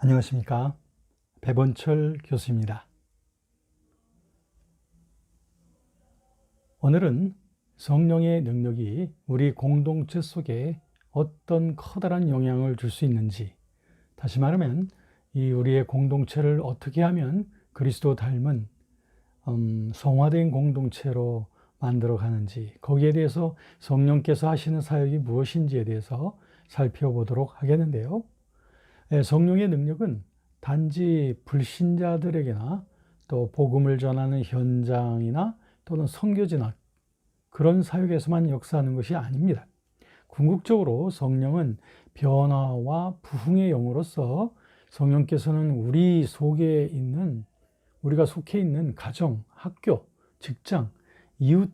안녕하십니까. 배본철 교수입니다. 오늘은 성령의 능력이 우리 공동체 속에 어떤 커다란 영향을 줄 수 있는지, 다시 말하면 이 우리의 공동체를 어떻게 하면 그리스도 닮은 성화된 공동체로 만들어 가는지, 거기에 대해서 성령께서 하시는 사역이 무엇인지에 대해서 살펴보도록 하겠는데요. 성령의 능력은 단지 불신자들에게나 또 복음을 전하는 현장이나 또는 선교지나 그런 사역에서만 역사하는 것이 아닙니다. 궁극적으로 성령은 변화와 부흥의 영으로서 성령께서는 우리가 속해 있는 가정, 학교, 직장, 이웃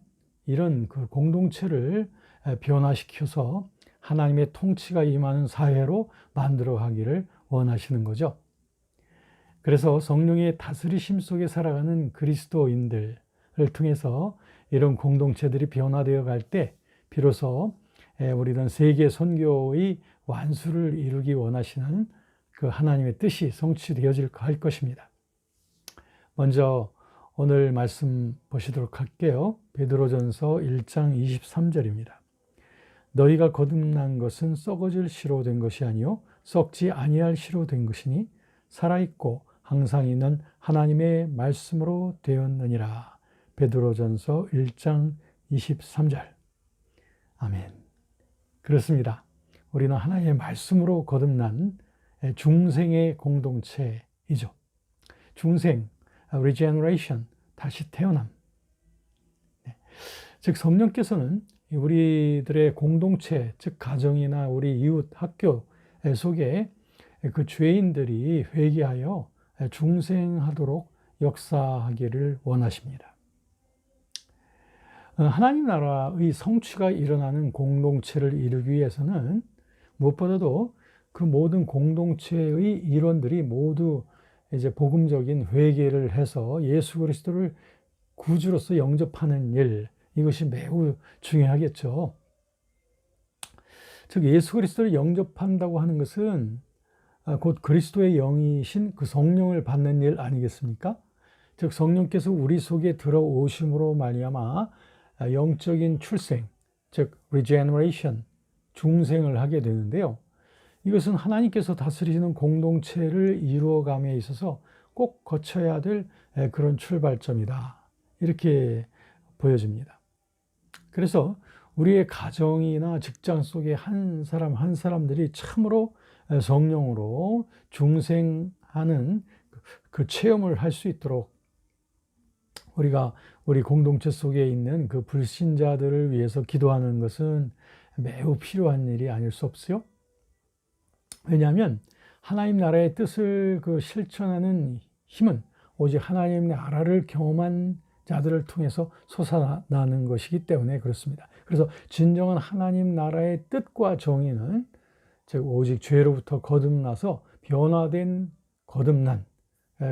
이런 그 공동체를 변화시켜서 하나님의 통치가 임하는 사회로 만들어 가기를 원하시는 거죠. 그래서 성령의 다스리심 속에 살아가는 그리스도인들을 통해서 이런 공동체들이 변화되어 갈 때 비로소 우리는 세계 선교의 완수를 이루기 원하시는 그 하나님의 뜻이 성취되어질 할 것입니다. 먼저 오늘 말씀 보시도록 할게요. 베드로전서 1장 23절입니다. 너희가 거듭난 것은 썩어질 씨로 된 것이 아니요 썩지 아니할 씨로 된 것이니 살아있고 항상 있는 하나님의 말씀으로 되었느니라. 베드로전서 1장 23절. 아멘. 그렇습니다. 우리는 하나님의 말씀으로 거듭난 중생의 공동체이죠. 중생, regeneration, 다시 태어남. 즉 성령께서는 우리들의 공동체, 즉 가정이나 우리 이웃, 학교 속에 그 죄인들이 회개하여 중생하도록 역사하기를 원하십니다. 하나님 나라의 성취가 일어나는 공동체를 이루기 위해서는 무엇보다도 그 모든 공동체의 일원들이 모두 이제 복음적인 회개를 해서 예수 그리스도를 구주로서 영접하는 일, 이것이 매우 중요하겠죠. 즉 예수 그리스도를 영접한다고 하는 것은 곧 그리스도의 영이신 그 성령을 받는 일 아니겠습니까? 즉 성령께서 우리 속에 들어오심으로 말미암아 영적인 출생, 즉 regeneration, 중생을 하게 되는데요. 이것은 하나님께서 다스리시는 공동체를 이루어감에 있어서 꼭 거쳐야 될 그런 출발점이다. 이렇게 보여집니다. 그래서 우리의 가정이나 직장 속에 한 사람 한 사람들이 참으로 성령으로 중생하는 그 체험을 할 수 있도록 우리가 우리 공동체 속에 있는 그 불신자들을 위해서 기도하는 것은 매우 필요한 일이 아닐 수 없어요. 왜냐하면 하나님 나라의 뜻을 실천하는 힘은 오직 하나님 나라를 경험한 자들을 통해서 솟아나는 것이기 때문에 그렇습니다. 그래서 진정한 하나님 나라의 뜻과 정의는 즉 오직 죄로부터 거듭나서 변화된 거듭난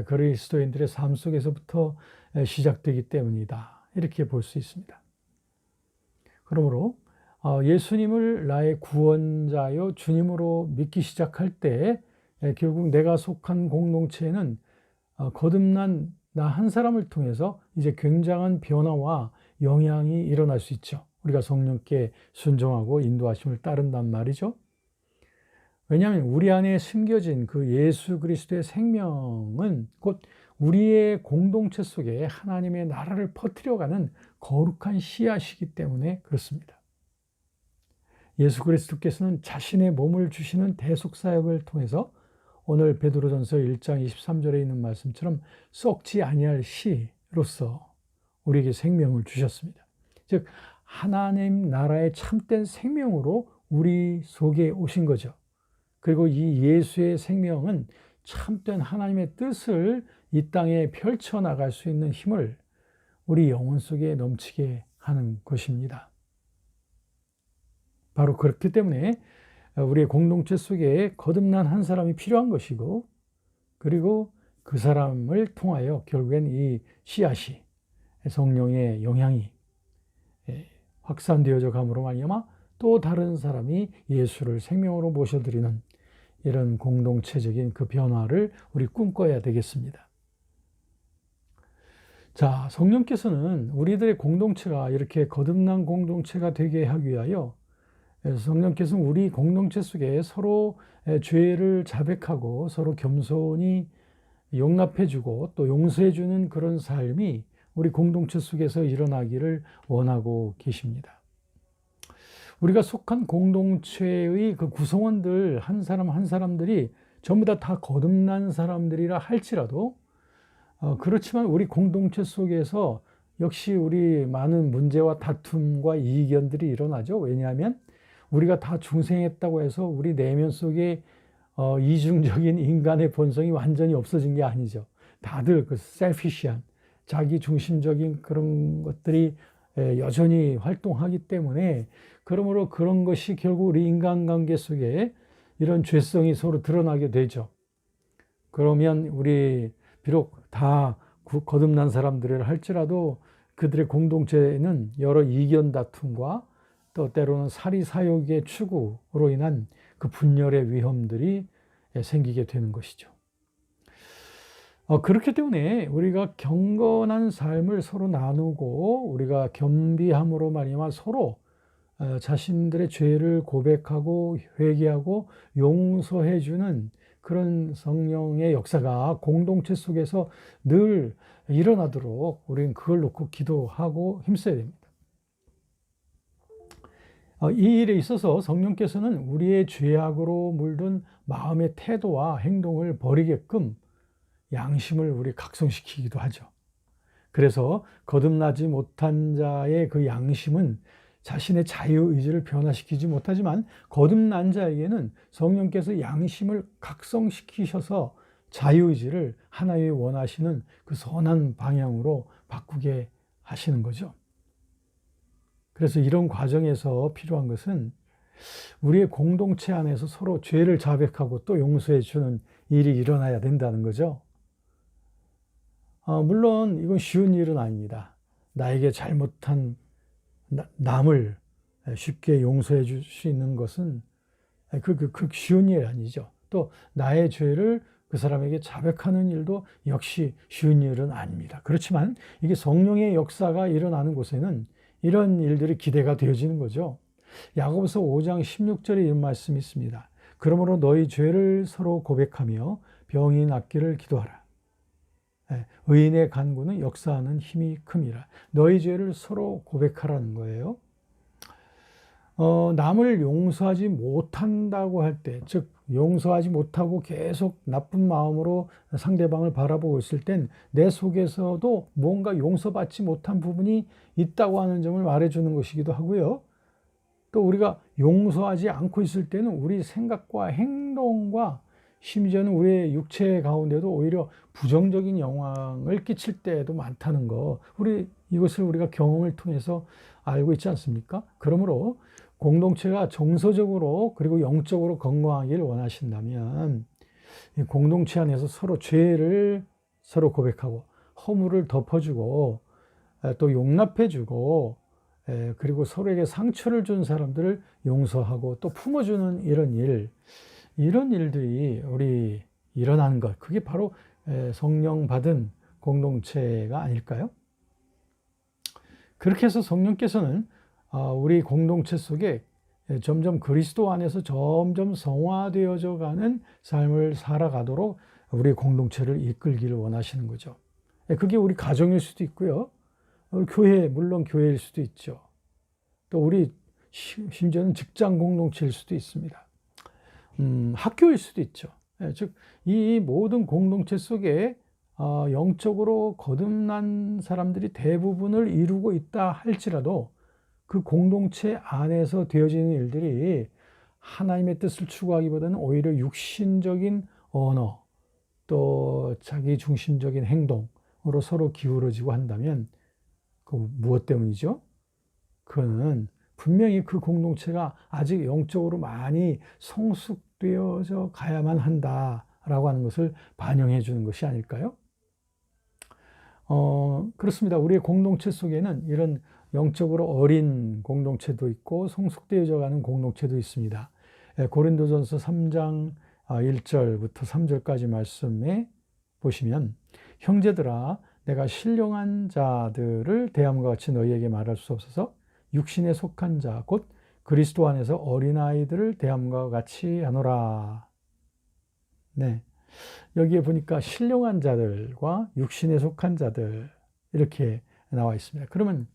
그리스도인들의 삶 속에서부터 시작되기 때문이다. 이렇게 볼 수 있습니다. 그러므로 예수님을 나의 구원자요 주님으로 믿기 시작할 때 결국 내가 속한 공동체에는 거듭난 나 한 사람을 통해서 이제 굉장한 변화와 영향이 일어날 수 있죠. 우리가 성령께 순종하고 인도하심을 따른단 말이죠. 왜냐하면 우리 안에 숨겨진 그 예수 그리스도의 생명은 곧 우리의 공동체 속에 하나님의 나라를 퍼뜨려가는 거룩한 씨앗이기 때문에 그렇습니다. 예수 그리스도께서는 자신의 몸을 주시는 대속사역을 통해서 오늘 베드로전서 1장 23절에 있는 말씀처럼 썩지 아니할 씨로서 우리에게 생명을 주셨습니다. 즉 하나님 나라의 참된 생명으로 우리 속에 오신 거죠. 그리고 이 예수의 생명은 참된 하나님의 뜻을 이 땅에 펼쳐나갈 수 있는 힘을 우리 영혼 속에 넘치게 하는 것입니다. 바로 그렇기 때문에 우리의 공동체 속에 거듭난 한 사람이 필요한 것이고, 그리고 그 사람을 통하여 결국엔 이 씨앗이 성령의 영향이 확산되어져 감으로 말미암아 또 다른 사람이 예수를 생명으로 모셔드리는 이런 공동체적인 그 변화를 우리 꿈꿔야 되겠습니다. 자, 성령께서는 우리들의 공동체가 이렇게 거듭난 공동체가 되게 하기 위하여 성령께서는 우리 공동체 속에 서로 죄를 자백하고 서로 겸손히 용납해주고 또 용서해주는 그런 삶이 우리 공동체 속에서 일어나기를 원하고 계십니다. 우리가 속한 공동체의 그 구성원들 한 사람 한 사람들이 전부 다 거듭난 사람들이라 할지라도 그렇지만 우리 공동체 속에서 역시 우리 많은 문제와 다툼과 이견들이 일어나죠. 왜냐하면 우리가 다 중생했다고 해서 우리 내면 속에 이중적인 인간의 본성이 완전히 없어진 게 아니죠. 다들 그 셀피시한 자기 중심적인 그런 것들이 여전히 활동하기 때문에 그러므로 그런 것이 결국 우리 인간관계 속에 이런 죄성이 서로 드러나게 되죠. 그러면 우리 비록 다 거듭난 사람들을 할지라도 그들의 공동체에는 여러 이견 다툼과 또 때로는 사리사욕의 추구로 인한 그 분열의 위험들이 생기게 되는 것이죠. 그렇기 때문에 우리가 경건한 삶을 서로 나누고 우리가 겸비함으로 말미암아 서로 자신들의 죄를 고백하고 회개하고 용서해 주는 그런 성령의 역사가 공동체 속에서 늘 일어나도록 우리는 그걸 놓고 기도하고 힘써야 됩니다. 이 일에 있어서 성령께서는 우리의 죄악으로 물든 마음의 태도와 행동을 버리게끔 양심을 우리 각성시키기도 하죠. 그래서 거듭나지 못한 자의 그 양심은 자신의 자유의지를 변화시키지 못하지만 거듭난 자에게는 성령께서 양심을 각성시키셔서 자유의지를 하나님이 원하시는 그 선한 방향으로 바꾸게 하시는 거죠. 그래서 이런 과정에서 필요한 것은 우리의 공동체 안에서 서로 죄를 자백하고 또 용서해 주는 일이 일어나야 된다는 거죠. 물론 이건 쉬운 일은 아닙니다. 나에게 잘못한 남을 쉽게 용서해 줄 수 있는 것은 그 쉬운 일이 아니죠. 또 나의 죄를 그 사람에게 자백하는 일도 역시 쉬운 일은 아닙니다. 그렇지만 이게 성령의 역사가 일어나는 곳에는 이런 일들이 기대가 되어지는 거죠. 야고보서 5장 16절에 이런 말씀이 있습니다. 그러므로 너희 죄를 서로 고백하며 병이 낫기를 기도하라. 의인의 간구는 역사하는 힘이 큼이라. 너희 죄를 서로 고백하라는 거예요. 남을 용서하지 못한다고 할 때, 즉 용서하지 못하고 계속 나쁜 마음으로 상대방을 바라보고 있을 땐 내 속에서도 뭔가 용서받지 못한 부분이 있다고 하는 점을 말해주는 것이기도 하고요. 또 우리가 용서하지 않고 있을 때는 우리 생각과 행동과 심지어는 우리의 육체 가운데도 오히려 부정적인 영향을 끼칠 때도 많다는 거, 이것을 우리가 경험을 통해서 알고 있지 않습니까? 그러므로 공동체가 정서적으로 그리고 영적으로 건강하기를 원하신다면 공동체 안에서 서로 죄를 서로 고백하고 허물을 덮어주고 또 용납해주고 그리고 서로에게 상처를 준 사람들을 용서하고 또 품어주는 이런 일들이 우리 일어나는 것, 그게 바로 성령 받은 공동체가 아닐까요? 그렇게 해서 성령께서는 우리 공동체 속에 점점 그리스도 안에서 점점 성화되어져 가는 삶을 살아가도록 우리 공동체를 이끌기를 원하시는 거죠. 그게 우리 가정일 수도 있고요. 물론 교회일 수도 있죠. 또 우리 심지어는 직장 공동체일 수도 있습니다. 학교일 수도 있죠. 즉, 이 모든 공동체 속에 영적으로 거듭난 사람들이 대부분을 이루고 있다 할지라도 그 공동체 안에서 되어지는 일들이 하나님의 뜻을 추구하기보다는 오히려 육신적인 언어, 또 자기 중심적인 행동으로 서로 기울어지고 한다면 그 무엇 때문이죠? 그거는 분명히 그 공동체가 아직 영적으로 많이 성숙되어져 가야만 한다라고 하는 것을 반영해 주는 것이 아닐까요? 그렇습니다. 우리의 공동체 속에는 이런 영적으로 어린 공동체도 있고 성숙되어져 가는 공동체도 있습니다. 고린도전서 3장 1절부터 3절까지 말씀에 보시면 형제들아 내가 신령한 자들을 대함과 같이 너희에게 말할 수 없어서 육신에 속한 자 곧 그리스도 안에서 어린아이들을 대함과 같이 하노라. 네. 여기에 보니까 신령한 자들과 육신에 속한 자들 이렇게 나와 있습니다. 그러면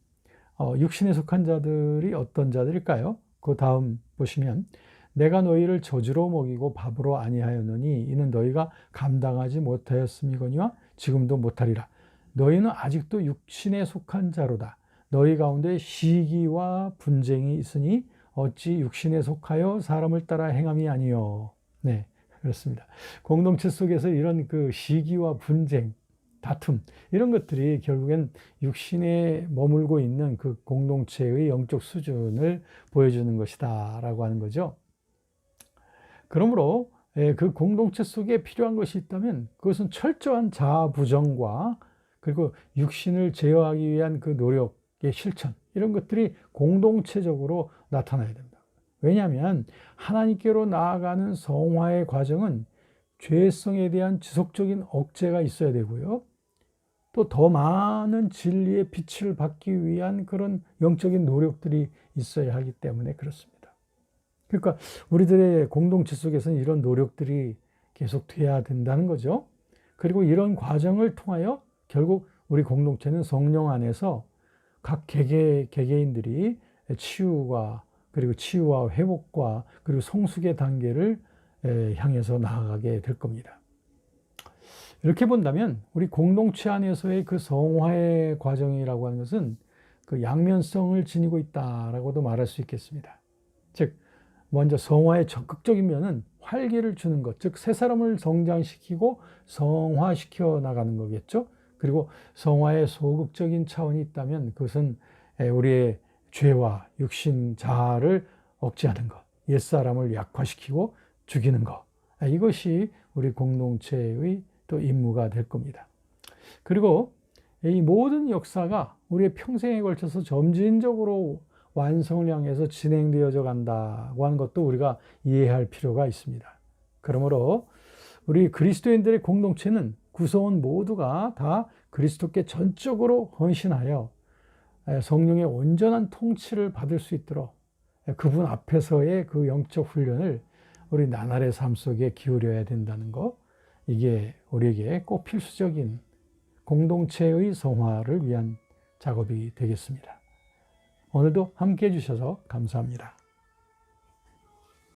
육신에 속한 자들이 어떤 자들일까요? 그 다음 보시면 내가 너희를 저주로 먹이고 밥으로 아니하였느니 이는 너희가 감당하지 못하였음이거니와 지금도 못하리라. 너희는 아직도 육신에 속한 자로다. 너희 가운데 시기와 분쟁이 있으니 어찌 육신에 속하여 사람을 따라 행함이 아니요. 네, 그렇습니다. 공동체 속에서 이런 그 시기와 분쟁, 다툼 이런 것들이 결국엔 육신에 머물고 있는 그 공동체의 영적 수준을 보여주는 것이다라고 하는 거죠. 그러므로 그 공동체 속에 필요한 것이 있다면 그것은 철저한 자아 부정과 그리고 육신을 제어하기 위한 그 노력의 실천 이런 것들이 공동체적으로 나타나야 된다. 왜냐하면 하나님께로 나아가는 성화의 과정은 죄성에 대한 지속적인 억제가 있어야 되고요. 또 더 많은 진리의 빛을 받기 위한 그런 영적인 노력들이 있어야 하기 때문에 그렇습니다. 그러니까 우리들의 공동체 속에서는 이런 노력들이 계속돼야 된다는 거죠. 그리고 이런 과정을 통하여 결국 우리 공동체는 성령 안에서 각 개개인들이 치유와 그리고 치유와 회복과 그리고 성숙의 단계를 향해서 나아가게 될 겁니다. 이렇게 본다면 우리 공동체 안에서의 그 성화의 과정이라고 하는 것은 그 양면성을 지니고 있다라고도 말할 수 있겠습니다. 즉 먼저 성화의 적극적인 면은 활기를 주는 것, 즉 새 사람을 성장시키고 성화시켜 나가는 거겠죠. 그리고 성화의 소극적인 차원이 있다면 그것은 우리의 죄와 육신 자아를 억제하는 것, 옛사람을 약화시키고 죽이는 것, 이것이 우리 공동체의 또 임무가 될 겁니다. 그리고 이 모든 역사가 우리의 평생에 걸쳐서 점진적으로 완성을 향해서 진행되어져 간다고 하는 것도 우리가 이해할 필요가 있습니다. 그러므로 우리 그리스도인들의 공동체는 구성원 모두가 다 그리스도께 전적으로 헌신하여 성령의 온전한 통치를 받을 수 있도록 그분 앞에서의 그 영적 훈련을 우리 나날의 삶 속에 기울여야 된다는 것, 이게 우리에게 꼭 필수적인 공동체의 성화를 위한 작업이 되겠습니다. 오늘도 함께 해주셔서 감사합니다.